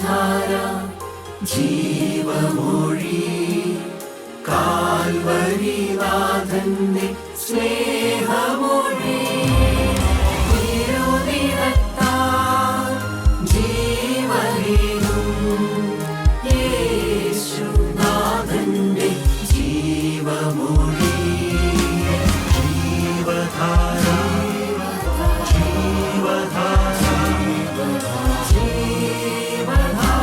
ജീവധാര ജീവമൊഴി കാൽവരിനാഥന്റെ സ്നേഹമൊഴി തിരുനിറത്താൽ ജീവനേകും യേശുനാഥന്റെ ജീവമൊഴി ജീവധാര ജീവധാര ജീവധാര.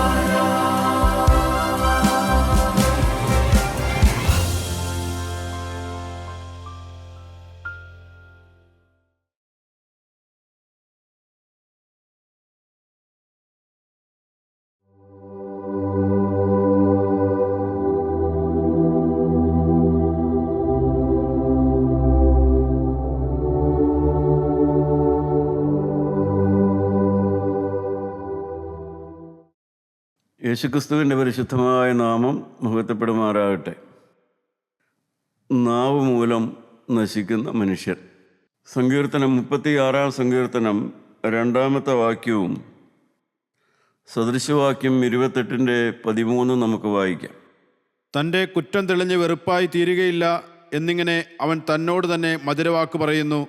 യേശുക്രിസ്തുവിൻ്റെ പരിശുദ്ധമായ നാമം മഹത്വപ്പെടുമാറാകട്ടെ. നാവ് മൂലം നശിക്കുന്ന മനുഷ്യർ. സങ്കീർത്തനം 36 സങ്കീർത്തനം 2 വാക്യവും സദൃശവാക്യം 28-13 നമുക്ക് വായിക്കാം. തൻ്റെ കുറ്റം തെളിഞ്ഞ് വെറുപ്പായി തീരുകയില്ല എന്നിങ്ങനെ അവൻ തന്നോട് തന്നെ മധുരവാക്ക് പറയുന്നു.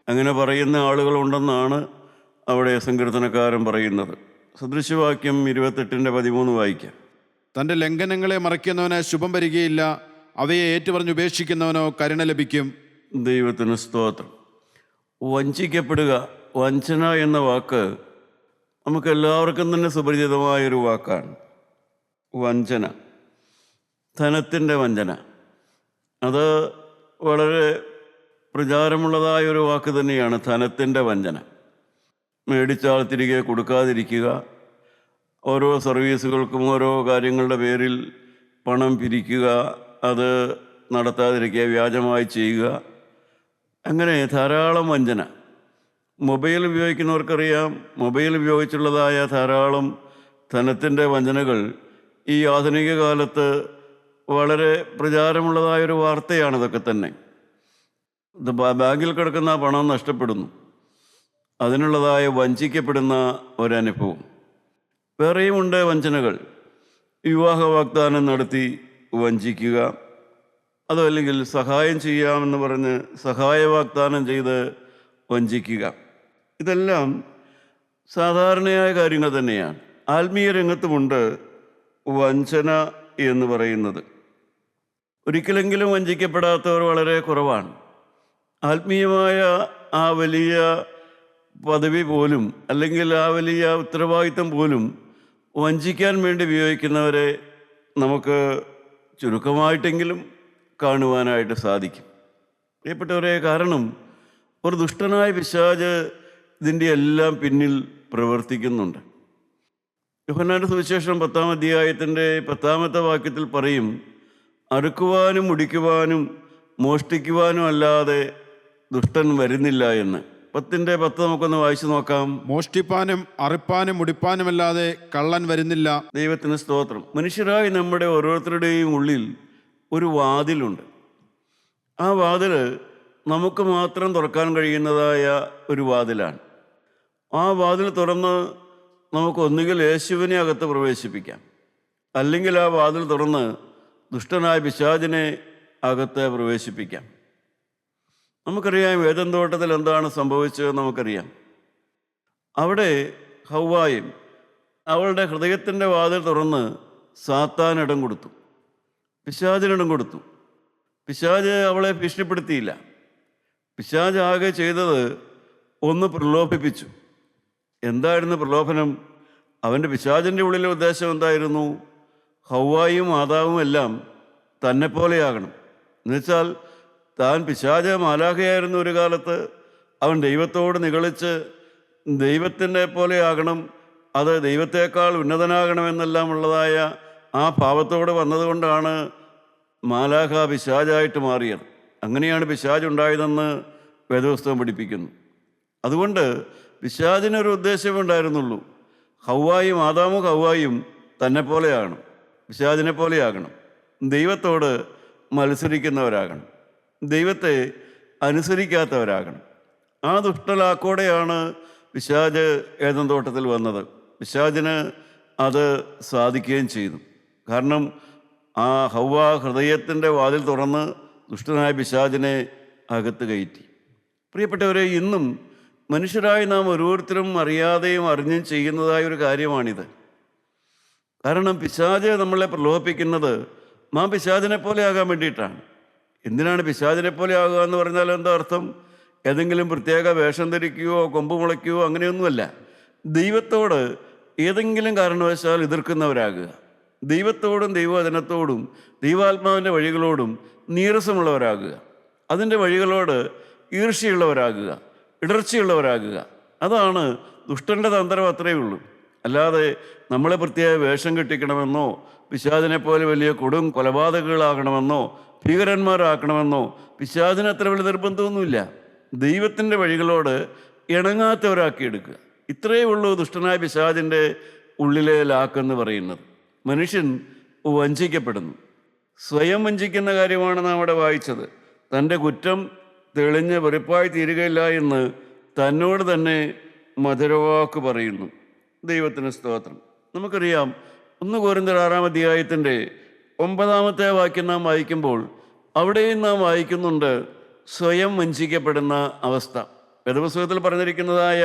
അങ്ങനെ പറയുന്ന ആളുകളുണ്ടെന്നാണ് അവിടെ സങ്കീർത്തനക്കാരൻ പറയുന്നത്. സദൃശവാക്യം 28-13 വായിക്കാം. തൻ്റെ ലംഘനങ്ങളെ മറയ്ക്കുന്നവന് ശുഭം വരികയില്ല, അവയെ ഏറ്റുപറഞ്ഞ് ഉപേക്ഷിക്കുന്നവനോ കരുണ ലഭിക്കും. ദൈവത്തിന് സ്തോത്രം. വഞ്ചിക്കപ്പെടുക, വഞ്ചന എന്ന വാക്ക് നമുക്കെല്ലാവർക്കും തന്നെ സുപരിചിതമായൊരു വാക്കാണ്. വഞ്ചന, ധനത്തിൻ്റെ വഞ്ചന, അത് വളരെ പ്രചാരമുള്ളതായൊരു വാക്ക് തന്നെയാണ്. ധനത്തിൻ്റെ വഞ്ചന, മേടിച്ചാൽ തിരികെ കൊടുക്കാതിരിക്കുക, ഓരോ സർവീസുകൾക്കും ഓരോ കാര്യങ്ങളുടെ പേരിൽ പണം പിരിക്കുക, അത് നടത്താതിരിക്കുക, വ്യാജമായി ചെയ്യുക, അങ്ങനെ ധാരാളം വഞ്ചന. മൊബൈൽ ഉപയോഗിക്കുന്നവർക്കറിയാം, മൊബൈൽ ഉപയോഗിച്ചുള്ളതായ ധാരാളം ധനത്തിൻ്റെ വഞ്ചനകൾ ഈ ആധുനിക കാലത്ത് വളരെ പ്രചാരമുള്ളതായൊരു വാർത്തയാണ്. ഇതൊക്കെ തന്നെ ബാങ്കിൽ കിടക്കുന്ന പണം നഷ്ടപ്പെടുന്നു, അതിനുള്ളതായ വഞ്ചിക്കപ്പെടുന്ന ഒരനുഭവം. വേറെയുമുണ്ട് വഞ്ചനകൾ. വിവാഹ വാഗ്ദാനം നടത്തി വഞ്ചിക്കുക, അതല്ലെങ്കിൽ സഹായം ചെയ്യാമെന്ന് പറഞ്ഞ് സഹായ വാഗ്ദാനം ചെയ്ത് വഞ്ചിക്കുക. ഇതെല്ലാം സാധാരണയായ കാര്യങ്ങൾ തന്നെയാണ്. ആത്മീയ രംഗത്തുമുണ്ട് വഞ്ചന എന്ന് പറയുന്നത്. ഒരിക്കലെങ്കിലും വഞ്ചിക്കപ്പെടാത്തവർ വളരെ കുറവാണ്. ആത്മീയമായ ആ വലിയ പദവി പോലും, അല്ലെങ്കിൽ ആ വലിയ ഉത്തരവാദിത്തം പോലും വഞ്ചിക്കാൻ വേണ്ടി ഉപയോഗിക്കുന്നവരെ നമുക്ക് ചുരുക്കമായിട്ടെങ്കിലും കാണുവാനായിട്ട് സാധിക്കും. പ്രിയപ്പെട്ടവരെ, കാരണം ഒരു ദുഷ്ടനായ പിശാച് ഇതിൻ്റെ എല്ലാം പിന്നിൽ പ്രവർത്തിക്കുന്നുണ്ട്. യോഹന്നാന്റെ സുവിശേഷം 10-ാം അധ്യായത്തിൻ്റെ 10-ാമത്തെ വാക്യത്തിൽ പറയും, അറുക്കുവാനും മുടിക്കുവാനും മോഷ്ടിക്കുവാനും അല്ലാതെ ദുഷ്ടൻ വരുന്നില്ല എന്ന്. 10-10 നമുക്കൊന്ന് വായിച്ചു നോക്കാം. മോഷ്ടിപ്പാനും അറുപ്പാനും മുടിപ്പാനുമല്ലാതെ കള്ളൻ വരുന്നില്ല. ദൈവത്തിന് സ്തോത്രം. മനുഷ്യരായി നമ്മുടെ ഓരോരുത്തരുടെയും ഉള്ളിൽ ഒരു വാതിലുണ്ട്. ആ വാതിൽ നമുക്ക് മാത്രം തുറക്കാൻ കഴിയുന്നതായ ഒരു വാതിലാണ്. ആ വാതിൽ തുറന്ന് നമുക്ക് ഒന്നുകിൽ യേശുവിനെ അകത്ത് പ്രവേശിപ്പിക്കാം, അല്ലെങ്കിൽ ആ വാതിൽ തുറന്ന് ദുഷ്ടനായ പിശാചിനെ അകത്ത് പ്രവേശിപ്പിക്കാം. നമുക്കറിയാം ഏദൻ തോട്ടത്തിൽ എന്താണ് സംഭവിച്ചത് നമുക്കറിയാം. അവിടെ ഹവ്വായും അവളുടെ ഹൃദയത്തിൻ്റെ വാതിൽ തുറന്ന് സാത്താൻ ഇടം കൊടുത്തു, പിശാചിനിടം കൊടുത്തു. പിശാച് അവളെ ഭീഷണിപ്പെടുത്തിയില്ല. പിശാച് ആകെ ചെയ്തത് ഒന്ന് പ്രലോഭിപ്പിച്ചു. എന്തായിരുന്നു പ്രലോഭനം? അവൻ്റെ പിശാചിൻ്റെ ഉള്ളിലെ ഉദ്ദേശം എന്തായിരുന്നു? ഹവ്വായും ആദാവും എല്ലാം തന്നെപ്പോലെയാകണം. എന്നുവെച്ചാൽ താൻ പിശാച മാലാഖയായിരുന്നു ഒരു കാലത്ത്, അവൻ ദൈവത്തോട് നിഗളിച്ച് ദൈവത്തിൻ്റെ പോലെയാകണം, അത് ദൈവത്തേക്കാൾ ഉന്നതനാകണമെന്നെല്ലാം ഉള്ളതായ ആ ഭാവത്തോട് വന്നതുകൊണ്ടാണ് മാലാഖ പിശാചായിട്ട് മാറിയത്. അങ്ങനെയാണ് പിശാച് ഉണ്ടായതെന്ന് വേദപുസ്തകം പഠിപ്പിക്കുന്നു. അതുകൊണ്ട് പിശാചിനൊരു ഉദ്ദേശമേ ഉണ്ടായിരുന്നുള്ളൂ, ഹവ്വായും ആദാമും ഹവ്വായും തന്നെപ്പോലെയാകണം, പിശാചിനെ പോലെയാകണം, ദൈവത്തോട് മത്സരിക്കുന്നവരാകണം, ദൈവത്തെ അനുസരിക്കാത്തവരാകണം. ആ ദുഷ്ടലാക്കോടെയാണ് പിശാച് ഏദൻ തോട്ടത്തിൽ വന്നത്. പിശാചിന് അത് സാധിക്കുകയും ചെയ്തു. കാരണം ആ ഹൗവ ഹൃദയത്തിൻ്റെ വാതിൽ തുറന്ന് ദുഷ്ടനായ പിശാചിനെ അകത്ത് കയറ്റി. പ്രിയപ്പെട്ടവരെ, ഇന്നും മനുഷ്യരായി നാം ഓരോരുത്തരും അറിയാതെയും അറിഞ്ഞും ചെയ്യുന്നതായ ഒരു കാര്യമാണിത്. കാരണം പിശാച് നമ്മളെ പ്രലോഭിപ്പിക്കുന്നത് നാം പിശാചിനെ പോലെ ആകാൻ വേണ്ടിയിട്ടാണ്. എന്തിനാണ് പിശാചിനെ പോലെ ആകുക എന്ന് പറഞ്ഞാൽ എന്താ അർത്ഥം? ഏതെങ്കിലും പ്രത്യേക വേഷം ധരിക്കുകയോ കൊമ്പ് മുളയ്ക്കുകയോ അങ്ങനെയൊന്നുമല്ല. ദൈവത്തോട് ഏതെങ്കിലും കാരണവശാൽ എതിർക്കുന്നവരാകുക, ദൈവത്തോടും ദൈവവചനത്തോടും ദൈവാത്മാവിൻ്റെ വഴികളോടും നീരസമുള്ളവരാകുക, അതിൻ്റെ വഴികളോട് ഈർഷ്യയുള്ളവരാകുക, ഇടർച്ചയുള്ളവരാകുക. അതാണ് ദുഷ്ടൻ്റെ തന്ത്രം. അത്രയേ ഉള്ളൂ. അല്ലാതെ നമ്മളെ പ്രത്യേക വേഷം കെട്ടിക്കണമെന്നോ പിശാചിനെ പോലെ വലിയ കൊടും കൊലപാതകങ്ങളാകണമെന്നോ ഭീകരന്മാരാക്കണമെന്നോ പിശാചിന് അത്ര വലിയ നിർബന്ധമൊന്നുമില്ല. ദൈവത്തിൻ്റെ വഴികളോട് ഇണങ്ങാത്തവരാക്കിയെടുക്കുക. ഇത്രയേ ഉള്ളൂ ദുഷ്ടനായ പിശാചിൻ്റെ ഉള്ളിലെ ലാക്കെന്ന് പറയുന്നത്. മനുഷ്യൻ വഞ്ചിക്കപ്പെടുന്നു. സ്വയം വഞ്ചിക്കുന്ന കാര്യമാണ് നാം അവിടെ വായിച്ചത്. തൻ്റെ കുറ്റം തെളിഞ്ഞ് വെറുപ്പായി തീരുകയില്ല എന്ന് തന്നോട് തന്നെ മധുരവാക്ക് പറയുന്നു. ദൈവത്തിന് സ്തോത്രം. നമുക്കറിയാം, 1 കൊരിന്ത്യർ 6-ാം അധ്യായത്തിൻ്റെ 9-ാമത്തെ വാക്യം നാം വായിക്കുമ്പോൾ അവിടെയും നാം വായിക്കുന്നുണ്ട് സ്വയം വഞ്ചിക്കപ്പെടുന്ന അവസ്ഥ. വേദപുസ്തകത്തിൽ പറഞ്ഞിരിക്കുന്നതായ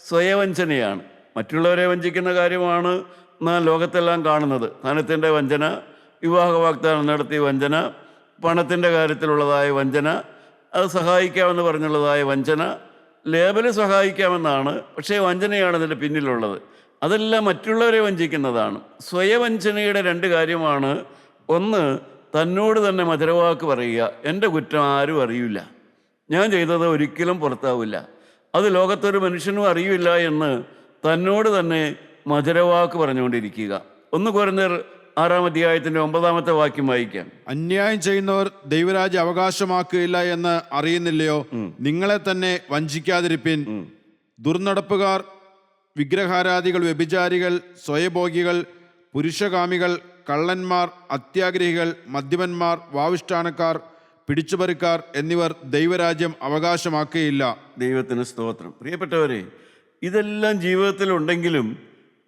സ്വയവഞ്ചനയാണ്. മറ്റുള്ളവരെ വഞ്ചിക്കുന്ന കാര്യമാണ് നാം ലോകത്തെല്ലാം കാണുന്നത്. ധനത്തിൻ്റെ വഞ്ചന, വിവാഹ വാഗ്ദാനം നടത്തിയ വഞ്ചന, പണത്തിൻ്റെ കാര്യത്തിലുള്ളതായ വഞ്ചന, അത് സഹായിക്കാമെന്ന് പറഞ്ഞുള്ളതായ വഞ്ചന, ലേബല് സഹായിക്കാമെന്നാണ്, പക്ഷേ വഞ്ചനയാണ് അതിൻ്റെ പിന്നിലുള്ളത്. അതെല്ലാം മറ്റുള്ളവരെ വഞ്ചിക്കുന്നതാണ്. സ്വയവഞ്ചനയുടെ 2 കാര്യമാണ്. ഒന്ന്, തന്നോട് തന്നെ മധുരവാക്ക് പറയുക. എൻ്റെ കുറ്റം ആരും അറിയില്ല, ഞാൻ ചെയ്തത് ഒരിക്കലും പുറത്താവില്ല, അത് ലോകത്തൊരു മനുഷ്യനും അറിയില്ല എന്ന് തന്നോട് തന്നെ മധുരവാക്ക് പറഞ്ഞുകൊണ്ടിരിക്കുക. 1 കൊരിന്ത്യർ 6-ാം അധ്യായത്തിൻ്റെ 9-ാമത്തെ വാക്യം വായിക്കാം. അന്യായം ചെയ്യുന്നവർ ദൈവരാജ്യം അവകാശമാക്കുകയില്ല എന്ന് അറിയുന്നില്ലയോ? നിങ്ങളെ തന്നെ വഞ്ചിക്കാതിരിപ്പിൻ. ദുർനടപ്പുകാർ, വിഗ്രഹാരാധികൾ, വ്യഭിചാരികൾ, സ്വയഭോഗികൾ, പുരുഷകാമികൾ, കള്ളന്മാർ, അത്യാഗ്രഹികൾ, മദ്യപന്മാർ, വാവിഷ്ഠാനക്കാർ, പിടിച്ചുപറിക്കാർ എന്നിവർ ദൈവരാജ്യം അവകാശമാക്കുകയില്ല. ദൈവത്തിന് സ്തോത്രം. പ്രിയപ്പെട്ടവരെ, ഇതെല്ലാം ജീവിതത്തിലുണ്ടെങ്കിലും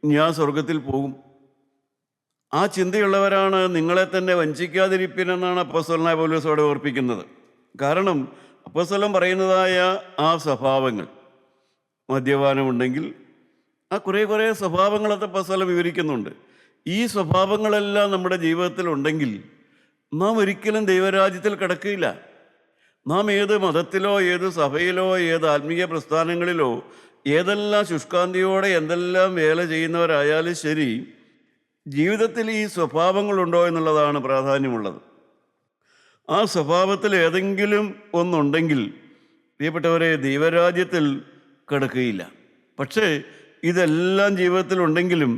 ഞാൻ സ്വർഗത്തിൽ പോകും. ആ ചിന്തയുള്ളവരാണ് നിങ്ങളെ തന്നെ വഞ്ചിക്കാതിരിപ്പിനെന്നാണ് അപ്പോസ്തലനായ പൗലോസ് അവിടെ ഓർപ്പിക്കുന്നത്. കാരണം അപ്പോസ്തലൻ പറയുന്നതായ ആ സ്വഭാവങ്ങൾ, മദ്യപാനമുണ്ടെങ്കിൽ ആ കുറേ സ്വഭാവങ്ങളൊക്കെ അപ്പോസ്തലൻ വിവരിക്കുന്നുണ്ട്. ഈ സ്വഭാവങ്ങളെല്ലാം നമ്മുടെ ജീവിതത്തിൽ ഉണ്ടെങ്കിൽ നാം ഒരിക്കലും ദൈവരാജ്യത്തിൽ കിടക്കില്ല. നാം ഏത് മതത്തിലോ ഏത് സഭയിലോ ഏത് ആത്മീയ പ്രസ്ഥാനങ്ങളിലോ ഏതെല്ലാം ശുഷ്കാന്തിയോടെ എന്തെല്ലാം വേല ചെയ്യുന്നവരായാലും ശരി, ജീവിതത്തിൽ ഈ സ്വഭാവങ്ങളുണ്ടോ എന്നുള്ളതാണ് പ്രാധാന്യമുള്ളത്. ആ സ്വഭാവത്തിൽ ഏതെങ്കിലും ഒന്നുണ്ടെങ്കിൽ പ്രിയപ്പെട്ടവരെ ദൈവരാജ്യത്തിൽ കിടക്കുകയില്ല. പക്ഷേ ഇതെല്ലാം ജീവിതത്തിലുണ്ടെങ്കിലും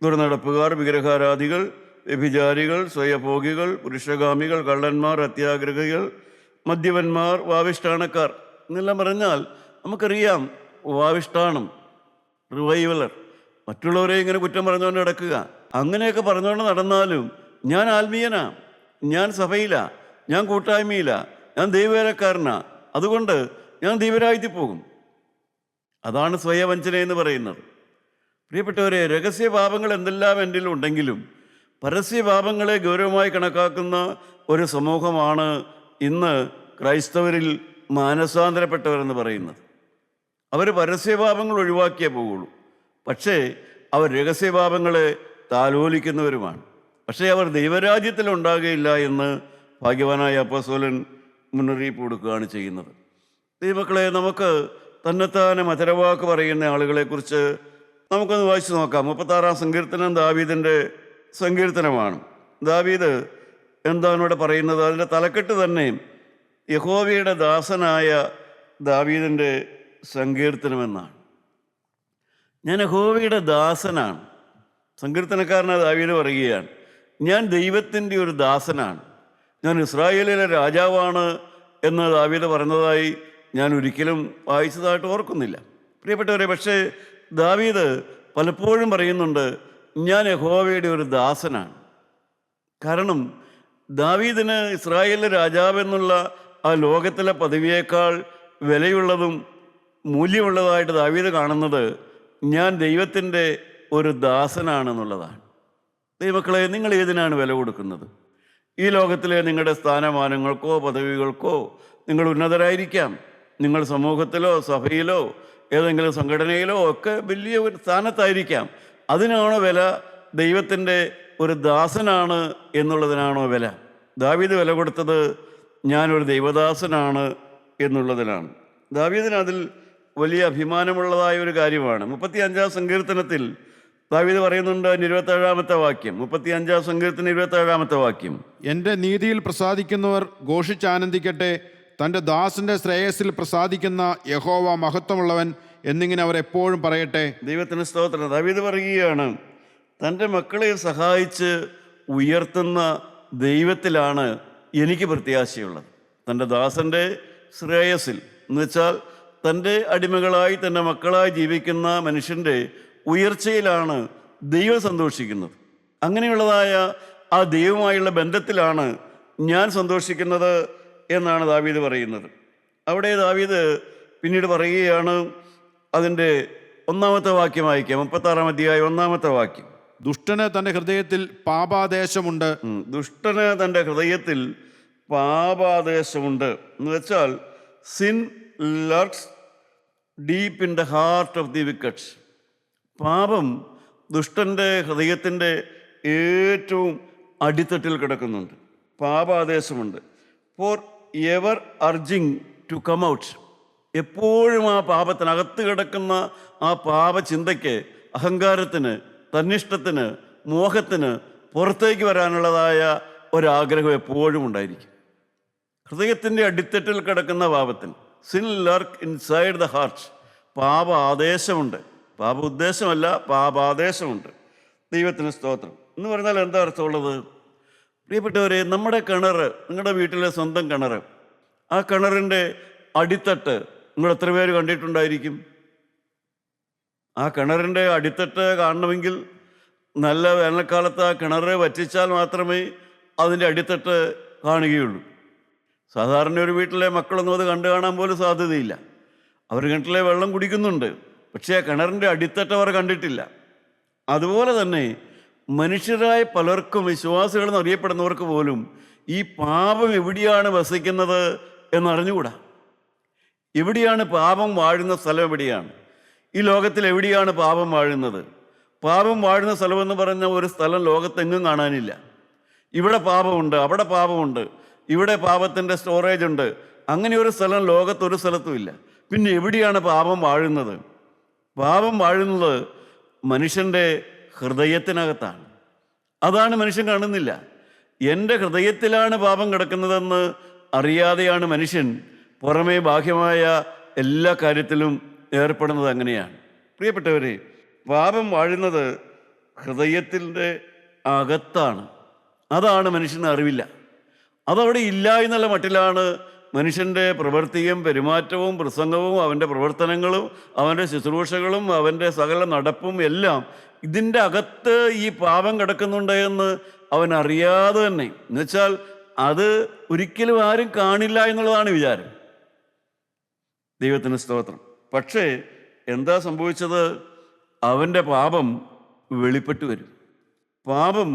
ദുർനടപ്പുകാർ, വിഗ്രഹാരാധികൾ, വ്യഭിചാരികൾ, സ്വയഭോഗികൾ, പുരുഷകാമികൾ, കള്ളന്മാർ, അത്യാഗ്രഹികൾ, മദ്യപന്മാർ, വാവിഷ്ഠാനക്കാർ എന്നെല്ലാം പറഞ്ഞാൽ നമുക്കറിയാം, വാവിഷ്ഠാനം, റിവൈവലർ, മറ്റുള്ളവരെ ഇങ്ങനെ കുറ്റം പറഞ്ഞുകൊണ്ട് നടക്കുക. അങ്ങനെയൊക്കെ പറഞ്ഞുകൊണ്ട് നടന്നാലും ഞാൻ ആത്മീയനാ, ഞാൻ സഭയിലാ, ഞാൻ കൂട്ടായ്മയിലാ, ഞാൻ ദൈവവേലക്കാരനാ, അതുകൊണ്ട് ഞാൻ ദൈവരാജ്യത്തിൽ പോകും. അതാണ് സ്വയവഞ്ചന എന്ന് പറയുന്നത്. പ്രിയപ്പെട്ടവരെ, രഹസ്യപാപങ്ങൾ എന്തെല്ലാം എൻ്റെ ഉണ്ടെങ്കിലും പരസ്യപാപങ്ങളെ ഗൗരവമായി കണക്കാക്കുന്ന ഒരു സമൂഹമാണ് ഇന്ന് ക്രൈസ്തവരിൽ മാനസാന്തരപ്പെട്ടവരെന്ന് പറയുന്നത്. അവർ പരസ്യപാപങ്ങൾ ഒഴിവാക്കിയേ പോകുള്ളൂ. പക്ഷേ അവർ രഹസ്യപാപങ്ങളെ താലോലിക്കുന്നവരുമാണ്. പക്ഷേ അവർ ദൈവരാജ്യത്തിൽ ഉണ്ടാകുകയില്ല എന്ന് ഭാഗ്യവാനായ അപ്പോസ്തലൻ മുന്നറിയിപ്പ് കൊടുക്കുകയാണ് ചെയ്യുന്നത്. ദൈവമക്കളെ, നമുക്ക് തന്നെത്താനെ മധുരവാക്ക് പറയുന്ന ആളുകളെക്കുറിച്ച് നമുക്കൊന്ന് വായിച്ചു നോക്കാം. 36-ാം സങ്കീർത്തനം ദാവീദിൻ്റെ സങ്കീർത്തനമാണ്. ദാവീദ് എന്താണ് ഇവിടെ പറയുന്നത്? അതിൻ്റെ തലക്കെട്ട് തന്നെ യഹോവയുടെ ദാസനായ ദാവീദിൻ്റെ സങ്കീർത്തനമെന്നാണ്. ഞാൻ യഹോവയുടെ ദാസനാണ്. സങ്കീർത്തനക്കാരനായ ദാവീദ് പറയുകയാണ്, ഞാൻ ദൈവത്തിൻ്റെ ഒരു ദാസനാണ്, ഞാൻ ഇസ്രായേലിലെ രാജാവാണ് എന്ന് ദാവീദ് പറഞ്ഞതായി ഞാൻ ഒരിക്കലും വായിച്ചതായിട്ട് ഓർക്കുന്നില്ല. പ്രിയപ്പെട്ടവരെ, പക്ഷേ ദാവീദ് പലപ്പോഴും പറയുന്നുണ്ട്, ഞാൻ യഹോവയുടെ ഒരു ദാസനാണ്. കാരണം ദാവീദിന് ഇസ്രായേലിലെ രാജാവെന്നുള്ള ആ ലോകത്തിലെ പദവിയേക്കാൾ വിലയുള്ളതും മൂല്യമുള്ളതായിട്ട് ദാവീദ് കാണുന്നത്, ഞാൻ ദൈവത്തിൻ്റെ ഒരു ദാസനാണെന്നുള്ളതാണ്. ദൈവമക്കളെ, നിങ്ങൾ ഏതിനാണ് വില കൊടുക്കുന്നത്? ഈ ലോകത്തിലെ നിങ്ങളുടെ സ്ഥാനമാനങ്ങൾക്കോ പദവികൾക്കോ നിങ്ങൾ ഉന്നതരായിരിക്കാം. നിങ്ങൾ സമൂഹത്തിലോ സഭയിലോ ഏതെങ്കിലും സംഘടനയിലോ ഒക്കെ വലിയ ഒരു സ്ഥാനത്തായിരിക്കാം. അതിനാണോ വില? ദൈവത്തിൻ്റെ ഒരു ദാസനാണ് എന്നുള്ളതിനാണോ വില? ദാവീദ് വില കൊടുത്തത് ഞാനൊരു ദൈവദാസനാണ് എന്നുള്ളതിനാണ്. ദാവീദിന് അതിൽ വലിയ അഭിമാനമുള്ളതായ ഒരു കാര്യമാണ്. 35-ാം സങ്കീർത്തനത്തിൽ ദാവീദ് പറയുന്നുണ്ട്, 27-ാമത്തെ വാക്യം, 35-ാം സങ്കീർത്തനം 27-ാമത്തെ വാക്യം, എൻ്റെ നീതിയിൽ പ്രസാദിക്കുന്നവർ ഘോഷിച്ചാനന്ദിക്കട്ടെ, തൻ്റെ ദാസന്റെ ശ്രേയസിൽ പ്രസാദിക്കുന്ന യഹോവ മഹത്വമുള്ളവൻ എന്നിങ്ങനെ അവർ എപ്പോഴും പറയട്ടെ. ദൈവത്തിന് സ്തോത്രം. ദാവീദ് പറയുകയാണ്, തൻ്റെ മക്കളെ സഹായിച്ച് ഉയർത്തുന്ന ദൈവത്തിലാണ് എനിക്ക് പ്രത്യാശയുള്ളത്. തൻ്റെ ദാസൻ്റെ ശ്രേയസിൽ എന്ന് വെച്ചാൽ തൻ്റെ അടിമകളായി തൻ്റെ മക്കളായി ജീവിക്കുന്ന മനുഷ്യൻ്റെ ഉയർച്ചയിലാണ് ദൈവം സന്തോഷിക്കുന്നത്. അങ്ങനെയുള്ളതായ ആ ദൈവവുമായുള്ള ബന്ധത്തിലാണ് ഞാൻ സന്തോഷിക്കുന്നത് എന്നാണ് ദാവീദ് പറയുന്നത്. അവിടെ ദാവീദ് പിന്നീട് പറയുകയാണ്, അതിൻ്റെ 1-ാമത്തെ വാക്യം വായിക്കാം. 36-ാം അധ്യായം 1-ാമത്തെ വാക്യം. ദുഷ്ടന് തൻ്റെ ഹൃദയത്തിൽ പാപാദേശമുണ്ട്. ദുഷ്ടന് തൻ്റെ ഹൃദയത്തിൽ പാപാദേശമുണ്ട് എന്ന് വെച്ചാൽ sin lurks deep in the heart of the wicked's. പാപം ദുഷ്ടൻ്റെ ഹൃദയത്തിൻ്റെ ഏറ്റവും അടിത്തട്ടിൽ കിടക്കുന്നുണ്ട്. പാപാദേശമുണ്ട്. Forever urging to come out. എപ്പോഴും ആ പാപത്തിനകത്ത് കിടക്കുന്ന ആ പാപചിന്തയ്ക്ക്, അഹങ്കാരത്തിന്, തന്നിഷ്ടത്തിന്, മോഹത്തിന് പുറത്തേക്ക് വരാനുള്ളതായ ഒരാഗ്രഹം എപ്പോഴും ഉണ്ടായിരിക്കും. ഹൃദയത്തിൻ്റെ അടിത്തട്ടിൽ കിടക്കുന്ന പാപത്തിന്, സിൻ ലർക്ക് ഇൻസൈഡ് ദ ഹാർട്ട്. പാപ ആദേശമുണ്ട്. പാപ ഉദ്ദേശമല്ല, പാപാദേശമുണ്ട്. ദൈവത്തിന് സ്തോത്രം. എന്ന് പറഞ്ഞാൽ എന്താ അർത്ഥമുള്ളത്? പ്രിയപ്പെട്ടവരെ, നമ്മുടെ കിണർ, നിങ്ങളുടെ വീട്ടിലെ സ്വന്തം കിണർ, ആ കിണറിൻ്റെ അടിത്തട്ട് നിങ്ങൾ എത്ര പേര് കണ്ടിട്ടുണ്ടായിരിക്കും? ആ കിണറിൻ്റെ അടിത്തട്ട് കാണണമെങ്കിൽ നല്ല വേനൽക്കാലത്ത് ആ കിണർ വറ്റിച്ചാൽ മാത്രമേ അതിൻ്റെ അടിത്തട്ട് കാണുകയുള്ളൂ. സാധാരണ ഒരു വീട്ടിലെ മക്കളൊന്നും അത് കണ്ടു കാണാൻ പോലും സാധ്യതയില്ല. അവർ കിണറ്റിലെ വെള്ളം കുടിക്കുന്നുണ്ട്, പക്ഷേ ആ കിണറിൻ്റെ അടിത്തട്ട് അവർ കണ്ടിട്ടില്ല. അതുപോലെ തന്നെ മനുഷ്യരായ പലർക്കും, വിശ്വാസികളെന്ന് അറിയപ്പെടുന്നവർക്ക് പോലും ഈ പാപം എവിടെയാണ് വസിക്കുന്നത് എന്നറിഞ്ഞുകൂടാ. എവിടെയാണ് പാപം വാഴുന്ന സ്ഥലം? എവിടെയാണ് ഈ ലോകത്തിൽ എവിടെയാണ് പാപം വാഴുന്നത്? പാപം വാഴുന്ന സ്ഥലമെന്ന് പറഞ്ഞ ഒരു സ്ഥലം ലോകത്തെങ്ങും കാണാനില്ല. ഇവിടെ പാപമുണ്ട്, അവിടെ പാപമുണ്ട്, ഇവിടെ പാപത്തിൻ്റെ സ്റ്റോറേജ് ഉണ്ട്. അങ്ങനെ ഒരു സ്ഥലം ലോകത്തൊരു സ്ഥലത്തുമില്ല. പിന്നെ എവിടെയാണ് പാപം വാഴുന്നത്? പാപം വാഴുന്നത് മനുഷ്യൻ്റെ ഹൃദയത്തിനകത്താണ്. അതാണ് മനുഷ്യൻ കാണുന്നില്ല. എൻ്റെ ഹൃദയത്തിലാണ് പാപം കിടക്കുന്നതെന്ന് അറിയാതെയാണ് മനുഷ്യൻ പുറമേ ബാഹ്യമായ എല്ലാ കാര്യത്തിലും ഏർപ്പെടുന്നത്. അങ്ങനെയാണ് പ്രിയപ്പെട്ടവരെ. പാപം വാഴുന്നത് ഹൃദയത്തിൻ്റെ അകത്താണ്. അതാണ് മനുഷ്യന് അറിവില്ല. അതവിടെ ഇല്ല എന്നുള്ള മട്ടിലാണ് മനുഷ്യൻ്റെ പ്രവൃത്തിയും പെരുമാറ്റവും പ്രസംഗവും അവൻ്റെ പ്രവർത്തനങ്ങളും അവൻ്റെ ശുശ്രൂഷകളും അവൻ്റെ സകല നടപ്പും എല്ലാം ഇതിൻ്റെ അകത്ത് ഈ പാപം കിടക്കുന്നുണ്ട് എന്ന് അവൻ അറിയാതെ തന്നെ, എന്നുവെച്ചാൽ അത് ഒരിക്കലും ആരും കാണില്ല എന്നുള്ളതാണ് വിചാരം. ദൈവത്തിന് സ്തോത്രം. പക്ഷേ എന്താ സംഭവിച്ചത്? അവൻ്റെ പാപം വെളിപ്പെട്ടു വരും. പാപം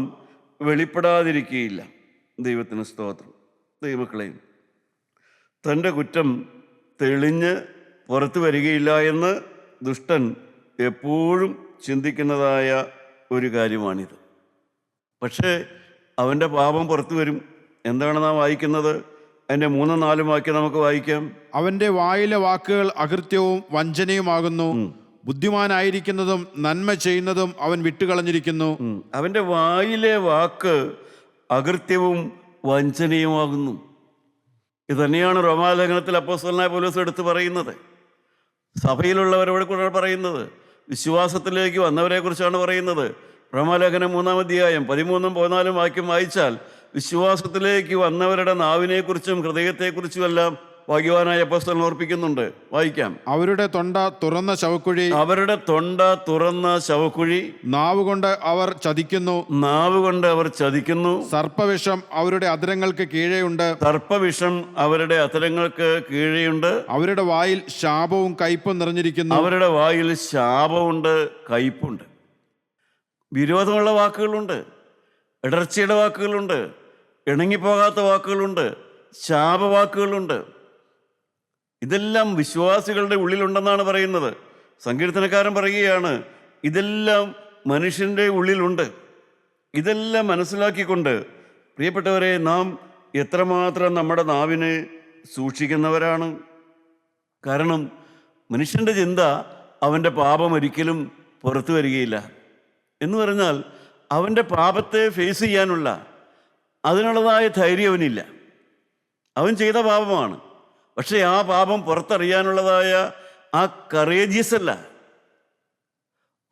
വെളിപ്പെടാതിരിക്കുകയില്ല. ദൈവത്തിന് സ്തോത്രം. ദൈവമക്കളെയും തൻ്റെ കുറ്റം തെളിഞ്ഞ് പുറത്തു വരികയില്ല എന്ന് ദുഷ്ടൻ എപ്പോഴും ചിന്തിക്കുന്നതായ ഒരു കാര്യമാണിത്. പക്ഷേ അവൻ്റെ പാപം പുറത്തു വരും. എന്താണ് നാം വായിക്കുന്നത്? അതിൻ്റെ 3-4 വാക്യം നമുക്ക് വായിക്കാം. അവൻ്റെ വായിലെ വാക്കുകൾ അകൃത്യവും വഞ്ചനയുമാകുന്നു. ബുദ്ധിമാനായിരിക്കുന്നതും നന്മ ചെയ്യുന്നതും അവൻ വിട്ടുകളഞ്ഞിരിക്കുന്നു. അവൻ്റെ വായിലെ വാക്ക് അകൃത്യവും വഞ്ചനയുമാകുന്നു. ഇത് തന്നെയാണ് റോമാലേഖനത്തിൽ അപ്പോസ്തലനായ പൗലോസ് എടുത്ത് പറയുന്നത്. സഭയിലുള്ളവരോട് കൂടെ പറയുന്നത്, വിശ്വാസത്തിലേക്ക് വന്നവരെ കുറിച്ചാണ് പറയുന്നത്. റോമാലേഖനം 3-ാം അധ്യായം 13-14 വാക്യം വായിച്ചാൽ വിശ്വാസത്തിലേക്ക് വന്നവരുടെ നാവിനെക്കുറിച്ചും ഹൃദയത്തെക്കുറിച്ചും എല്ലാം ഭാഗ്യവാനായ അപ്പോസ്തലൻ ഓർപ്പിക്കുന്നുണ്ട്. വായിക്കാം. അവരുടെ തൊണ്ട തുറന്ന ശവക്കുഴി, അവരുടെ തൊണ്ട തുറന്ന ശവക്കുഴി. നാവുകൊണ്ട് അവർ ചതിക്കുന്നു, നാവുകൊണ്ട് അവർ ചതിക്കുന്നു. സർപ്പവിഷം അവരുടെ അധരങ്ങൾക്ക് കീഴെയുണ്ട്, സർപ്പവിഷം അവരുടെ അധരങ്ങൾക്ക് കീഴെയുണ്ട്. അവരുടെ വായിൽ ശാപവും കയ്പും നിറഞ്ഞിരിക്കുന്നു. അവരുടെ വായിൽ ശാപമുണ്ട്, കയ്പുണ്ട്. വിരോധമുള്ള വാക്കുകളുണ്ട്, ഇടർച്ചയുടെ വാക്കുകളുണ്ട്, ഇണങ്ങിപ്പോകാത്ത വാക്കുകളുണ്ട്, ശാപവാക്കുകളുണ്ട്. ഇതെല്ലാം വിശ്വാസികളുടെ ഉള്ളിലുണ്ടെന്നാണ് പറയുന്നത്. സങ്കീർത്തനക്കാരൻ പറയുകയാണ്, ഇതെല്ലാം മനുഷ്യൻ്റെ ഉള്ളിലുണ്ട്. ഇതെല്ലാം മനസ്സിലാക്കിക്കൊണ്ട് പ്രിയപ്പെട്ടവരെ, നാം എത്രമാത്രം നമ്മുടെ നാവിനെ സൂക്ഷിക്കുന്നവരാണ്. കാരണം മനുഷ്യൻ്റെ ചിന്ത അവൻ്റെ പാപം ഒരിക്കലും പുറത്തു വരികയില്ല. എന്ന് പറഞ്ഞാൽ അവൻ്റെ പാപത്തെ ഫേസ് ചെയ്യാനുള്ള അതിനുള്ളതായ ധൈര്യം അവനില്ല. അവൻ ചെയ്ത പാപമാണ്, പക്ഷേ ആ പാപം പുറത്തറിയാനുള്ളതായ ആ കറേജിയസ് അല്ല.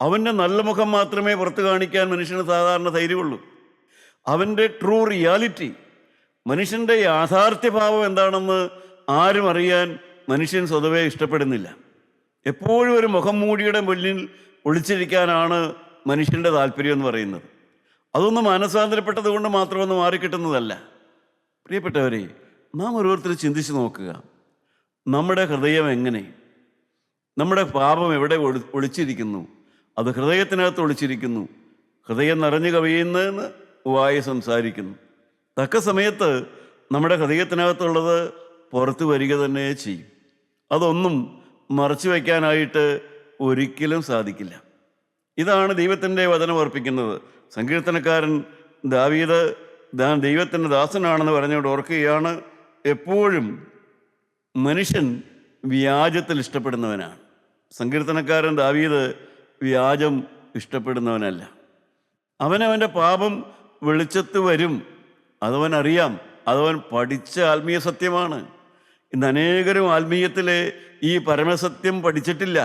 അവൻ്റെ നല്ല മുഖം മാത്രമേ പുറത്ത് കാണിക്കാൻ മനുഷ്യന് സാധാരണ ധൈര്യമുള്ളൂ. അവൻ്റെ ട്രൂ റിയാലിറ്റി, മനുഷ്യൻ്റെ യാഥാർത്ഥ്യഭാവം എന്താണെന്ന് ആരും അറിയാൻ മനുഷ്യൻ സ്വതവേ ഇഷ്ടപ്പെടുന്നില്ല. എപ്പോഴും ഒരു മുഖം മൂടിയുടെ മുന്നിൽ ഒളിച്ചിരിക്കാനാണ് മനുഷ്യൻ്റെ താല്പര്യം എന്ന് പറയുന്നത്. അതൊന്നും മാനസാന്തരപ്പെട്ടത് കൊണ്ട് മാത്രമൊന്നും മാറിക്കിട്ടുന്നതല്ല. പ്രിയപ്പെട്ടവരെ, നാം ഓരോരുത്തർ ചിന്തിച്ച് നോക്കുക, നമ്മുടെ ഹൃദയം എങ്ങനെ, നമ്മുടെ പാപം എവിടെ ഒളിച്ചിരിക്കുന്നു? അത് ഹൃദയത്തിനകത്ത് ഒളിച്ചിരിക്കുന്നു. ഹൃദയം നിറഞ്ഞു കവിയുന്നതെന്ന് വായ സംസാരിക്കുന്നു. തക്ക സമയത്ത് നമ്മുടെ ഹൃദയത്തിനകത്തുള്ളത് പുറത്തു വരിക തന്നെ ചെയ്യും. അതൊന്നും മറച്ചു വയ്ക്കാനായിട്ട് ഒരിക്കലും സാധിക്കില്ല. ഇതാണ് ദൈവത്തിൻ്റെ വചനം ഓർപ്പിക്കുന്നത്. സങ്കീർത്തനക്കാരൻ ദാവീദ് ദൈവത്തിൻ്റെ ദാസനാണെന്ന് പറഞ്ഞുകൊണ്ട് ഓർക്കുകയാണ്, എപ്പോഴും മനുഷ്യൻ വ്യാജത്തിൽ ഇഷ്ടപ്പെടുന്നവനാണ്. സങ്കീർത്തനക്കാരൻ ദാവീദ് വ്യാജം ഇഷ്ടപ്പെടുന്നവനല്ല. അവനവൻ്റെ പാപം വെളിച്ചത്ത് വരും, അതവൻ അറിയാം, അതവൻ പഠിച്ച ആത്മീയ സത്യമാണ്. ഇന്ന് അനേകരും ആത്മീയത്തിലെ ഈ പരമസത്യം പഠിച്ചിട്ടില്ല.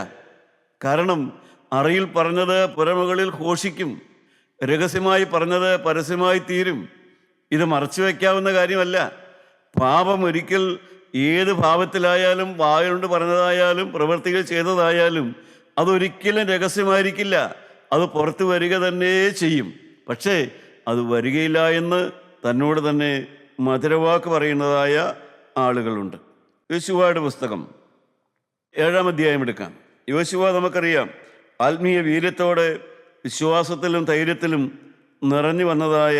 കാരണം അറിയിൽ പറഞ്ഞത് പുറമുകളിൽ ഘോഷിക്കും, രഹസ്യമായി പറഞ്ഞത് പരസ്യമായി തീരും. ഇത് മറച്ചു വയ്ക്കാവുന്ന കാര്യമല്ല. പാപം ഒരിക്കൽ ഏത് ഭാവത്തിലായാലും, വായുകൊണ്ട് പറഞ്ഞതായാലും പ്രവൃത്തികൾ ചെയ്തതായാലും അതൊരിക്കലും രഹസ്യമായിരിക്കില്ല. അത് പുറത്തു വരിക തന്നെ ചെയ്യും. പക്ഷേ അത് വരികയില്ല എന്ന് തന്നോട് തന്നെ മധുരവാക്ക് പറയുന്നതായ ആളുകളുണ്ട്. യോശുവയുടെ പുസ്തകം 7-ാം അധ്യായം എടുക്കാം. യോശുവ നമുക്കറിയാം, ആത്മീയ വീര്യത്തോടെ വിശ്വാസത്തിലും ധൈര്യത്തിലും നിറഞ്ഞു വന്നതായ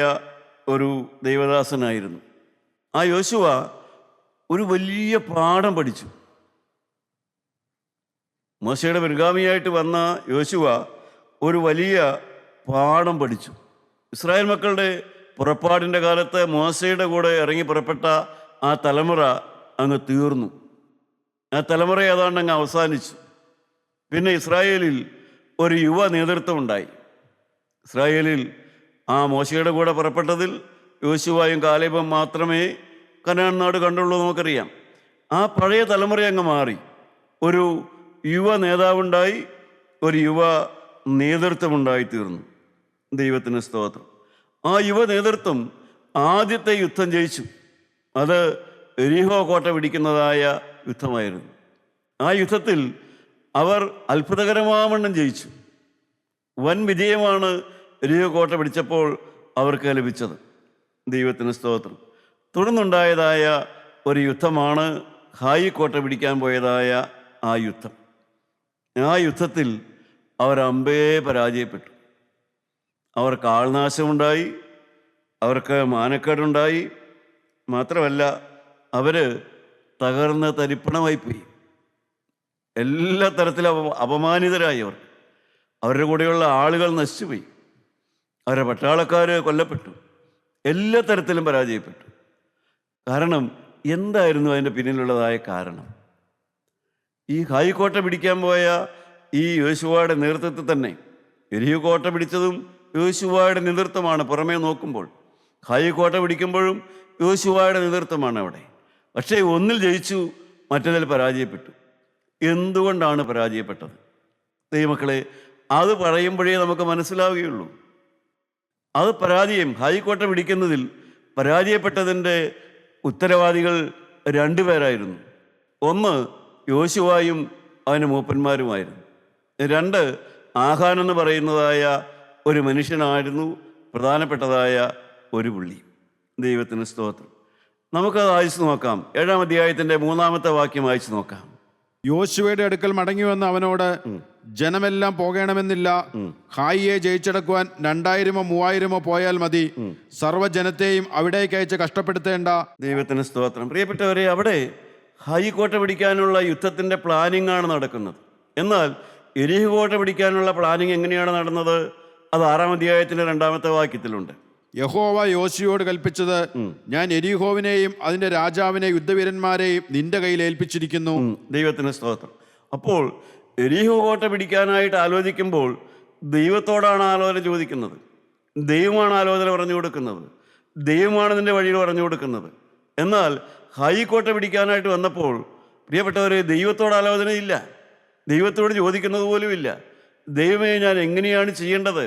ഒരു ദൈവദാസനായിരുന്നു. ആ യോശുവ ഒരു വലിയ പാഠം പഠിച്ചു. മോശയുടെ പിൻഗാമിയായിട്ട് വന്ന യോശുവ ഒരു വലിയ പാഠം പഠിച്ചു. ഇസ്രായേൽ മക്കളുടെ പുറപ്പാടിൻ്റെ കാലത്ത് മോശയുടെ കൂടെ ഇറങ്ങി പുറപ്പെട്ട ആ തലമുറ അങ്ങ് തീർന്നു. ആ തലമുറ ഏതാണ്ട് അങ്ങ് അവസാനിച്ചു. പിന്നെ ഇസ്രായേലിൽ ഒരു യുവ നേതൃത്വം ഉണ്ടായി. ഇസ്രായേലിൽ ആ മോശയുടെ കൂടെ പുറപ്പെട്ടതിൽ യോശുവയും കാലേബും മാത്രമേ കനാൻ നാട് കണ്ടുള്ളൂ. നമുക്കറിയാം, ആ പഴയ തലമുറ അങ്ങ് മാറി. ഒരു യുവ നേതാവുണ്ടായി, ഒരു യുവ നേതൃത്വമുണ്ടായി തീർന്നു. ദൈവത്തിന് സ്തോത്രം. ആ യുവ നേതൃത്വം ആദ്യത്തെ യുദ്ധം ജയിച്ചു. അത് എരിഹോ കോട്ട പിടിക്കുന്നതായ യുദ്ധമായിരുന്നു. ആ യുദ്ധത്തിൽ അവർ അത്ഭുതകരമാവണ്ണം ജയിച്ചു. വൻ വിജയമാണ് എരിഹോ കോട്ട പിടിച്ചപ്പോൾ അവർക്ക് ലഭിച്ചത്. ദൈവത്തിന് സ്തോത്രം. തുടർന്നുണ്ടായതായ ഒരു യുദ്ധമാണ് ഹായി കോട്ട പിടിക്കാൻ പോയതായ ആ യുദ്ധം. ആ യുദ്ധത്തിൽ അവർ അമ്പേ പരാജയപ്പെട്ടു. അവർക്ക് ആൾനാശമുണ്ടായി, അവർക്ക് മാനക്കേടുണ്ടായി. മാത്രമല്ല, അവർ തകർന്ന് തരിപ്പണമായിപ്പോയി. എല്ലാ തരത്തിലും അപമാനിതരായി. അവരുടെ കൂടെയുള്ള ആളുകൾ നശിച്ചുപോയി. അവരുടെ പട്ടാളക്കാർ കൊല്ലപ്പെട്ടു. എല്ലാ തരത്തിലും പരാജയപ്പെട്ടു. കാരണം എന്തായിരുന്നു അതിൻ്റെ പിന്നിലുള്ളതായ കാരണം? ഈ ഹായിക്കോട്ട പിടിക്കാൻ പോയ ഈ യോശുവയുടെ നേതൃത്വത്തിൽ തന്നെ. എരിഹോ കോട്ട പിടിച്ചതും യോശുവയുടെ നേതൃത്വമാണ്. പുറമേ നോക്കുമ്പോൾ ഹായിക്കോട്ട പിടിക്കുമ്പോഴും യോശുവയുടെ നേതൃത്വമാണ് അവിടെ. പക്ഷേ ഒന്നിൽ ജയിച്ചു, മറ്റേതിൽ പരാജയപ്പെട്ടു. എന്തുകൊണ്ടാണ് പരാജയപ്പെട്ടത്? ദൈവമക്കളെ, അത് പറയുമ്പോഴേ നമുക്ക് മനസ്സിലാവുകയുള്ളൂ. അത് പരാജയം, ഹായിക്കോട്ട പിടിക്കുന്നതിൽ പരാജയപ്പെട്ടതിൻ്റെ ഉത്തരവാദികൾ 2 പേരായിരുന്നു. ഒന്ന് യോശുവയും അവൻ്റെ മൂപ്പന്മാരുമായിരുന്നു. 2 ആഹാൻ എന്ന് പറയുന്നതായ ഒരു മനുഷ്യനായിരുന്നു പ്രധാനപ്പെട്ടതായ ഒരു പുള്ളി. ദൈവത്തിന് സ്തോത്രം. നമുക്കത് വായിച്ചു നോക്കാം. 7-ാം അധ്യായത്തിൻ്റെ 3-ാമത്തെ വാക്യം വായിച്ചു നോക്കാം. യോശുവയുടെ അടുക്കൽ മടങ്ങി വന്ന് അവനോട്, ജനമെല്ലാം പോകണമെന്നില്ല. ഹായിയെ ജയിച്ചടക്കുവാൻ 2000-3000 പോയാൽ മതി. സർവ്വജനത്തെയും അവിടേക്ക് അയച്ച് കഷ്ടപ്പെടുത്തേണ്ട. ദൈവത്തിന് സ്തോത്രം. പ്രിയപ്പെട്ടവരെ, അവിടെ ഹായി കോട്ട പിടിക്കാനുള്ള യുദ്ധത്തിൻ്റെ പ്ലാനിംഗ് ആണ് നടക്കുന്നത്. എന്നാൽ എരിഹു കോട്ട പിടിക്കാനുള്ള പ്ലാനിങ് എങ്ങനെയാണ് നടന്നത്? അത് 6-ാം അധ്യായത്തിൻ്റെ 2-ാമത്തെ വാക്യത്തിലുണ്ട്. യഹോവ യോശുവയോട് കൽപ്പിച്ചത്, ഞാൻ എരിഹോവിനെയും അതിന്റെ രാജാവിനെ യുദ്ധവീരന്മാരെയും നിന്റെ കയ്യിൽ ഏൽപ്പിച്ചിരിക്കുന്നു. ദൈവത്തിന് സ്തോത്രം. അപ്പോൾ എരിഹോ കോട്ട പിടിക്കാനായിട്ട് ആലോചിക്കുമ്പോൾ ദൈവത്തോടാണ് ആലോചന ചോദിക്കുന്നത്. ദൈവമാണ് ആലോചന പറഞ്ഞു കൊടുക്കുന്നത്. ദൈവമാണ് ഇതിൻ്റെ വഴിയിൽ പറഞ്ഞു കൊടുക്കുന്നത്. എന്നാൽ ഹായി കോട്ട പിടിക്കാനായിട്ട് വന്നപ്പോൾ പ്രിയപ്പെട്ടവരെ, ദൈവത്തോട് ആലോചനയില്ല. ദൈവത്തോട് ചോദിക്കുന്നത് പോലുമില്ല. ദൈവമേ, ഞാൻ എങ്ങനെയാണ് ചെയ്യേണ്ടത്?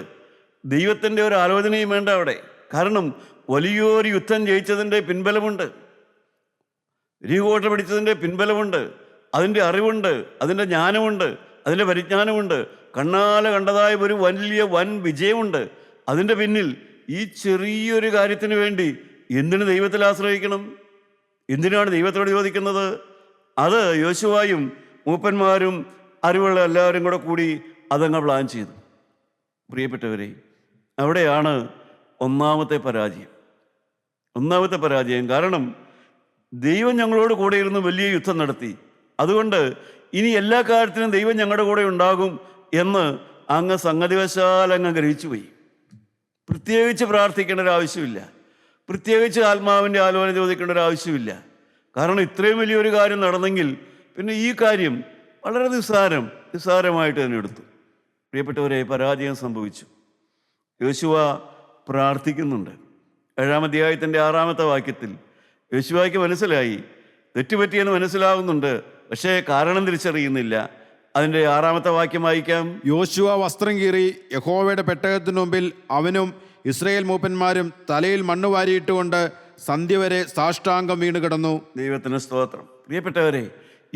ദൈവത്തിൻ്റെ ഒരു ആലോചനയും വേണ്ട അവിടെ. കാരണം വലിയൊരു യുദ്ധം ജയിച്ചതിൻ്റെ പിൻബലമുണ്ട്. എരിഹോകോട്ട പിടിച്ചതിൻ്റെ പിൻബലമുണ്ട്. അതിൻ്റെ അറിവുണ്ട്, അതിൻ്റെ ജ്ഞാനമുണ്ട്, അതിൻ്റെ പരിജ്ഞാനമുണ്ട്. കണ്ണാലെ കണ്ടതായ ഒരു വൻ വിജയമുണ്ട്. അതിൻ്റെ പിന്നിൽ ഈ ചെറിയൊരു കാര്യത്തിന് വേണ്ടി എന്തിനു ദൈവത്തിൽ ആശ്രയിക്കണം? എന്തിനാണ് ദൈവത്തോട് ചോദിക്കുന്നത്? അത് യോശുവയും മൂപ്പന്മാരും അറിവുള്ള എല്ലാവരും കൂടി അതങ്ങ് പ്ലാൻ ചെയ്തു. പ്രിയപ്പെട്ടവരെ, അവിടെയാണ് ഒന്നാമത്തെ പരാജയം. കാരണം ദൈവം ഞങ്ങളോട് കൂടെ ഇരുന്ന് വലിയ യുദ്ധം നടത്തി. അതുകൊണ്ട് ഇനി എല്ലാ കാര്യത്തിനും ദൈവം ഞങ്ങളുടെ കൂടെ ഉണ്ടാകും എന്ന് അങ്ങ് സംഗതിവശാൽ അങ്ങ് ഗ്രഹിച്ചു പോയി. പ്രത്യേകിച്ച് പ്രാർത്ഥിക്കേണ്ട ഒരു ആവശ്യമില്ല. പ്രത്യേകിച്ച് ആത്മാവിൻ്റെ ആലോചന ചോദിക്കേണ്ട ഒരു ആവശ്യമില്ല. കാരണം ഇത്രയും വലിയൊരു കാര്യം നടന്നെങ്കിൽ പിന്നെ ഈ കാര്യം വളരെ നിസ്സാരമായിട്ട് തന്നെ എടുത്തു. പ്രിയപ്പെട്ടവരെ, പരാജയം സംഭവിച്ചു. യോശുവ പ്രാർത്ഥിക്കുന്നുണ്ട്. 7-ാം അധ്യായത്തിൻ്റെ 6-ാമത്തെ വാക്യത്തിൽ യോശുവയ്ക്ക് മനസ്സിലായി, തെറ്റുപറ്റിയെന്ന് മനസ്സിലാവുന്നുണ്ട്, പക്ഷേ കാരണം തിരിച്ചറിയുന്നില്ല. അതിൻ്റെ 6-ാമത്തെ വാക്യം വായിക്കാം. യോശുവ വസ്ത്രം കീറി യഹോവയുടെ പെട്ടകത്തിനു മുമ്പിൽ അവനും ഇസ്രായേൽ മൂപ്പന്മാരും തലയിൽ മണ്ണ് വാരിയിട്ടുകൊണ്ട് സന്ധ്യ വരെ സാഷ്ടാംഗം വീണ് കിടന്നു. ദൈവത്തിന് സ്തോത്രം. പ്രിയപ്പെട്ടവരെ,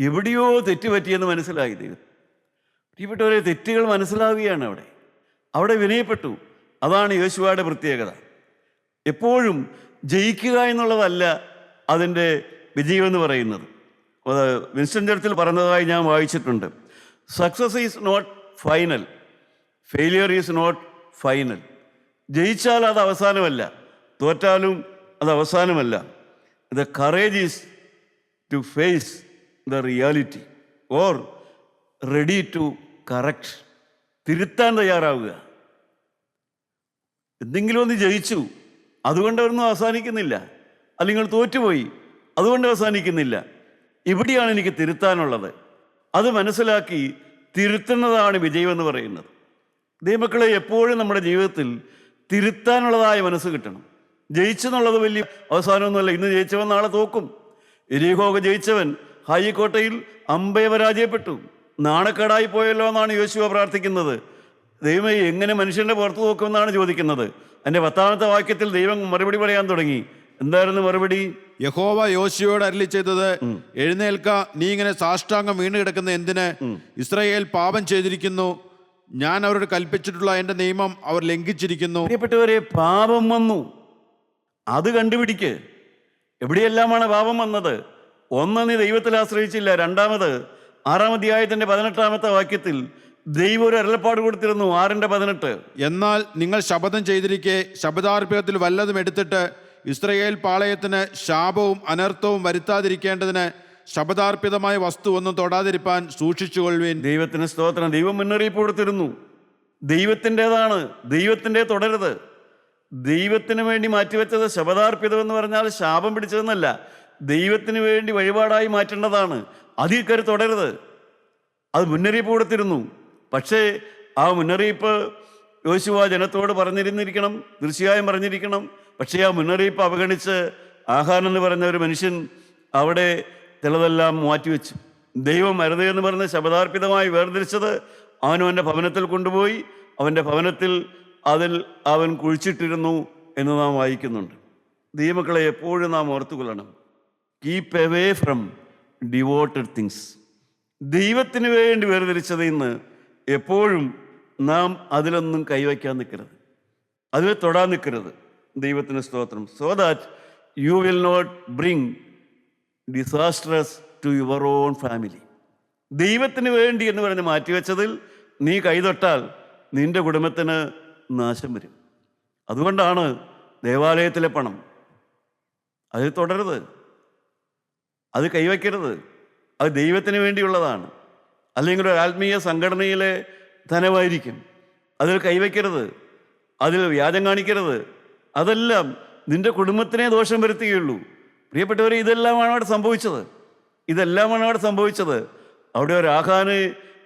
എവിടെയോ തെറ്റുപറ്റിയെന്ന് മനസ്സിലായി ദൈവം. പ്രിയപ്പെട്ടവരെ, തെറ്റുകൾ മനസ്സിലാവുകയാണ് അവിടെ വിനയപ്പെട്ടു. അതാണ് യോശുവയുടെ പ്രത്യേകത. എപ്പോഴും ജയിക്കുക എന്നുള്ളതല്ല അതിൻ്റെ വിജയമെന്ന് പറയുന്നത്. അത് വിൻസ്റ്റൺ ചർച്ചിൽ പറഞ്ഞതായി ഞാൻ വായിച്ചിട്ടുണ്ട്. Success is not final, failure is not final. ജയിച്ചാൽ അത് അവസാനമല്ല, തോറ്റാലും അത് അവസാനമല്ല. The courage is to face the reality or ready to correct. തിരുത്താൻ തയ്യാറാവുക. എന്തെങ്കിലും ഒന്ന് ജയിച്ചു, അതുകൊണ്ടൊന്നും അവസാനിക്കുന്നില്ല. അല്ലെങ്കിൽ തോറ്റുപോയി, അതുകൊണ്ട് അവസാനിക്കുന്നില്ല. ഇവിടെയാണ് എനിക്ക് തിരുത്താനുള്ളത്. അത് മനസ്സിലാക്കി തിരുത്തുന്നതാണ് വിജയമെന്ന് പറയുന്നത്. ദൈവമക്കളെ, എപ്പോഴും നമ്മുടെ ജീവിതത്തിൽ തിരുത്താനുള്ളതായ മനസ്സ് കിട്ടണം. ജയിച്ചെന്നുള്ളത് വലിയ അവസാനമൊന്നുമല്ല. ഇന്ന് ജയിച്ചവൻ നാളെ തോക്കും. എരിഹോക ജയിച്ചവൻ ഹായി കോട്ടയിൽ അമ്പയെ പരാജയപ്പെട്ടു. നാണക്കേടായി പോയല്ലോ എന്നാണ് യോശുവ പ്രാർത്ഥിക്കുന്നത്. ദൈവമേ, എങ്ങനെ മനുഷ്യൻ്റെ പുറത്ത് നോക്കുമെന്നാണ് ചോദിക്കുന്നത്. എൻ്റെ 10-ാമത്തെ വാക്യത്തിൽ ദൈവം മറുപടി പറയാൻ തുടങ്ങി. എന്തായിരുന്നു മറുപടി? യഹോവ യോശുവയോട് അരുളി ചെയ്തത്, എഴുന്നേൽക്ക, നീ ഇങ്ങനെ സാഷ്ടാംഗം വീണ് കിടക്കുന്ന എന്തിന്? ഇസ്രായേൽ പാപം ചെയ്തിരിക്കുന്നു. ഞാൻ അവരോട് കൽപ്പിച്ചിട്ടുള്ള എൻ്റെ നിയമം അവർ ലംഘിച്ചിരിക്കുന്നു. പ്രിയപ്പെട്ടവരെ, പാപം വന്നു. അത് കണ്ടുപിടിക്ക്. എവിടെയെല്ലാമാണ് പാപം വന്നത്? ഒന്ന്, നീ ദൈവത്തിൽ ആശ്രയിച്ചില്ല. രണ്ടാമത്, 6-ാം അധ്യായത്തിൻ്റെ 18-ാമത്തെ വാക്യത്തിൽ ദൈവം ഒരു അരുളപ്പാട് കൊടുത്തിരുന്നു. 6:18. എന്നാൽ നിങ്ങൾ ശപഥം ചെയ്തിരിക്കെ ശപഥാർപ്പണത്തിൽ വല്ലതും എടുത്തിട്ട് ഇസ്രായേൽ പാളയത്തിന് ശാപവും അനർത്ഥവും വരുത്താതിരിക്കേണ്ടതിന് ശപഥാർപ്പിതമായ വസ്തു ഒന്നും തൊടാതിരിപ്പാൻ സൂക്ഷിച്ചുകൊള്ളുവിൻ. ദൈവത്തിന് സ്തോത്രം. ദൈവം മുന്നറിയിപ്പ് കൊടുത്തിരുന്നു. ദൈവത്തിൻ്റെതാണ്, ദൈവത്തിൻ്റെ തുടരുത്. ദൈവത്തിന് വേണ്ടി മാറ്റിവെച്ചത് ശപഥാർപ്പിതം എന്ന് പറഞ്ഞാൽ ശാപം പിടിച്ചതെന്നല്ല, ദൈവത്തിന് വേണ്ടി വഴിപാടായി മാറ്റേണ്ടതാണ്. അതിൽ കയറി തുടരുത്. അത് മുന്നറിയിപ്പ് കൊടുത്തിരുന്നു. പക്ഷേ ആ മുന്നറിയിപ്പ് യോശുവ ജനത്തോട് പറഞ്ഞിരുന്നിരിക്കണം, തീർച്ചയായും പറഞ്ഞിരിക്കണം. പക്ഷേ ആ മുന്നറിയിപ്പ് അവഗണിച്ച് ആഹാൻ എന്ന് പറഞ്ഞ ഒരു മനുഷ്യൻ അവിടെ ചിലതെല്ലാം മാറ്റിവെച്ചു. ദൈവം അരുത് എന്ന് പറഞ്ഞ് ശപഥാർപ്പിതമായി വേർതിരിച്ചത് അവനും അവൻ്റെ ഭവനത്തിൽ കൊണ്ടുപോയി അവൻ്റെ ഭവനത്തിൽ അതിൽ അവൻ കുഴിച്ചിട്ടിരുന്നു എന്ന് നാം വായിക്കുന്നുണ്ട്. ദൈവമക്കളെ, എപ്പോഴും നാം ഓർത്തുകൊള്ളണം, keep away from devoted things. ദൈവത്തിന് വേണ്ടി വേർതിരിച്ചതിൽ നിന്ന് എപ്പോഴും നാം അതിലൊന്നും കൈവയ്ക്കാൻ നിൽക്കരുത്, അതിൽ തൊടാൻ നിൽക്കരുത്. ദൈവത്തിന് സ്തോത്രം. So that you will not bring disasters to your own family. ദൈവത്തിന് വേണ്ടി എന്ന് പറഞ്ഞ് മാറ്റിവെച്ചതിൽ നീ കൈതൊട്ടാൽ നിന്റെ കുടുംബത്തിന് നാശം വരും. അതുകൊണ്ടാണ് ദേവാലയത്തിലെ പണം അത് തുടരുത്, അത് കൈവയ്ക്കരുത്. അത് ദൈവത്തിന് വേണ്ടിയുള്ളതാണ്. അല്ലെങ്കിൽ ഒരു ആത്മീയ സംഘടനയിലെ ധനമായിരിക്കും. അതിൽ കൈവയ്ക്കരുത്, അതിൽ വ്യാജം കാണിക്കരുത്. അതെല്ലാം നിന്റെ കുടുംബത്തിനെ ദോഷം വരുത്തുകയുള്ളൂ. പ്രിയപ്പെട്ടവരെ, ഇതെല്ലാമാണ് അവിടെ സംഭവിച്ചത്. ഇതെല്ലാമാണ് അവിടെ സംഭവിച്ചത്. അവിടെ ഒരു ആഖാന്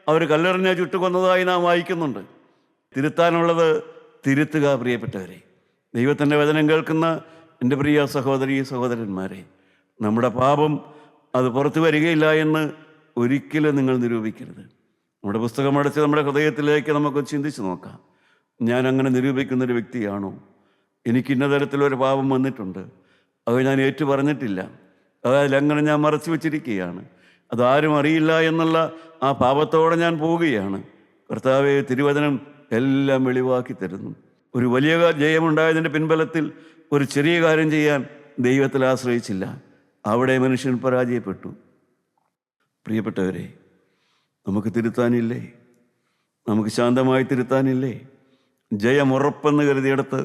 അവർ കല്ലെറിഞ്ഞ ചുട്ടുകൊന്നതായി നാം വായിക്കുന്നുണ്ട്. തിരുത്താനുള്ളത് തിരുത്തുക പ്രിയപ്പെട്ടവരെ. ദൈവത്തിൻ്റെ വചനം കേൾക്കുന്ന എൻ്റെ പ്രിയ സഹോദരീ സഹോദരന്മാരെ, നമ്മുടെ പാപം അത് പുറത്തു വരികയില്ല എന്ന് ഒരിക്കലും നിങ്ങൾ നിരൂപിക്കരുത്. നമ്മുടെ പുസ്തകം അടച്ച് നമ്മുടെ ഹൃദയത്തിലേക്ക് നമുക്ക് ചിന്തിച്ച് നോക്കാം. ഞാൻ അങ്ങനെ നിരൂപിക്കുന്നൊരു വ്യക്തിയാണോ? എനിക്ക് ഇന്ന തരത്തിലൊരു പാപം വന്നിട്ടുണ്ട്, അത് ഞാൻ ഏറ്റു പറഞ്ഞിട്ടില്ല, അതായത് അങ്ങനെ ഞാൻ മറച്ചു വച്ചിരിക്കുകയാണ്, അതാരും അറിയില്ല എന്നുള്ള ആ പാപത്തോടെ ഞാൻ പോവുകയാണ്. കർത്താവെ, തിരുവചനം എല്ലാം വെളിവാക്കി തരുന്നു. ഒരു വലിയ ജയമുണ്ടായതിൻ്റെ പിൻബലത്തിൽ ഒരു ചെറിയ കാര്യം ചെയ്യാൻ ദൈവത്തിൽ ആശ്രയിച്ചില്ല. അവിടെ മനുഷ്യൻ പരാജയപ്പെട്ടു. പ്രിയപ്പെട്ടവരെ, നമുക്ക് തിരുത്താനില്ലേ? നമുക്ക് ശാന്തമായി തിരുത്താനില്ലേ? ജയമുറപ്പെന്ന് കരുതിയെടുത്ത്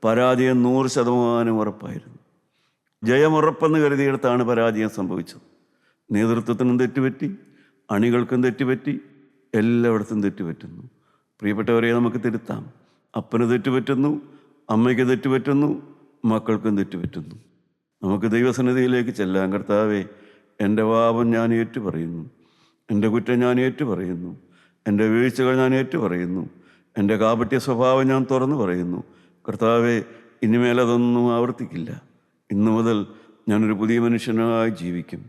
പരാജയം 100% ഉറപ്പായിരുന്നു. ജയമുറപ്പെന്ന് കരുതിയെടുത്താണ് പരാജയം സംഭവിച്ചത്. നേതൃത്വത്തിനും തെറ്റുപറ്റി, അണികൾക്കും തെറ്റുപറ്റി, എല്ലായിടത്തും തെറ്റുപറ്റുന്നു. പ്രിയപ്പെട്ടവരെ, നമുക്ക് തിരുത്താം. അപ്പന് തെറ്റുപറ്റുന്നു, അമ്മയ്ക്ക് തെറ്റുപറ്റുന്നു, മക്കൾക്കും തെറ്റുപറ്റുന്നു. നമുക്ക് ദൈവസന്നിധിയിലേക്ക് ചെല്ലാം. കർത്താവേ, എൻ്റെ പാപം ഞാൻ ഏറ്റുപറയുന്നു, എൻ്റെ കുറ്റം ഞാൻ ഏറ്റുപറയുന്നു, എൻ്റെ വീഴ്ചകൾ ഞാൻ ഏറ്റുപറയുന്നു, എൻ്റെ കാപട്യ സ്വഭാവം ഞാൻ തുറന്നു പറയുന്നു. കർത്താവെ, ഇനിമേലതൊന്നും ആവർത്തിക്കില്ല. ഇന്നു മുതൽ ഞാനൊരു പുതിയ മനുഷ്യനായി ജീവിക്കും.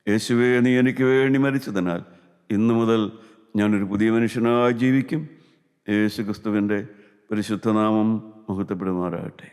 യേശുവേ, നീ എനിക്ക് വേണ്ടി മരിച്ചതിനാൽ ഇന്നു മുതൽ ഞാനൊരു പുതിയ മനുഷ്യനായി ജീവിക്കും. യേശു ക്രിസ്തുവിൻ്റെ പരിശുദ്ധനാമം മഹത്വപ്പെടുമാറാകട്ടെ.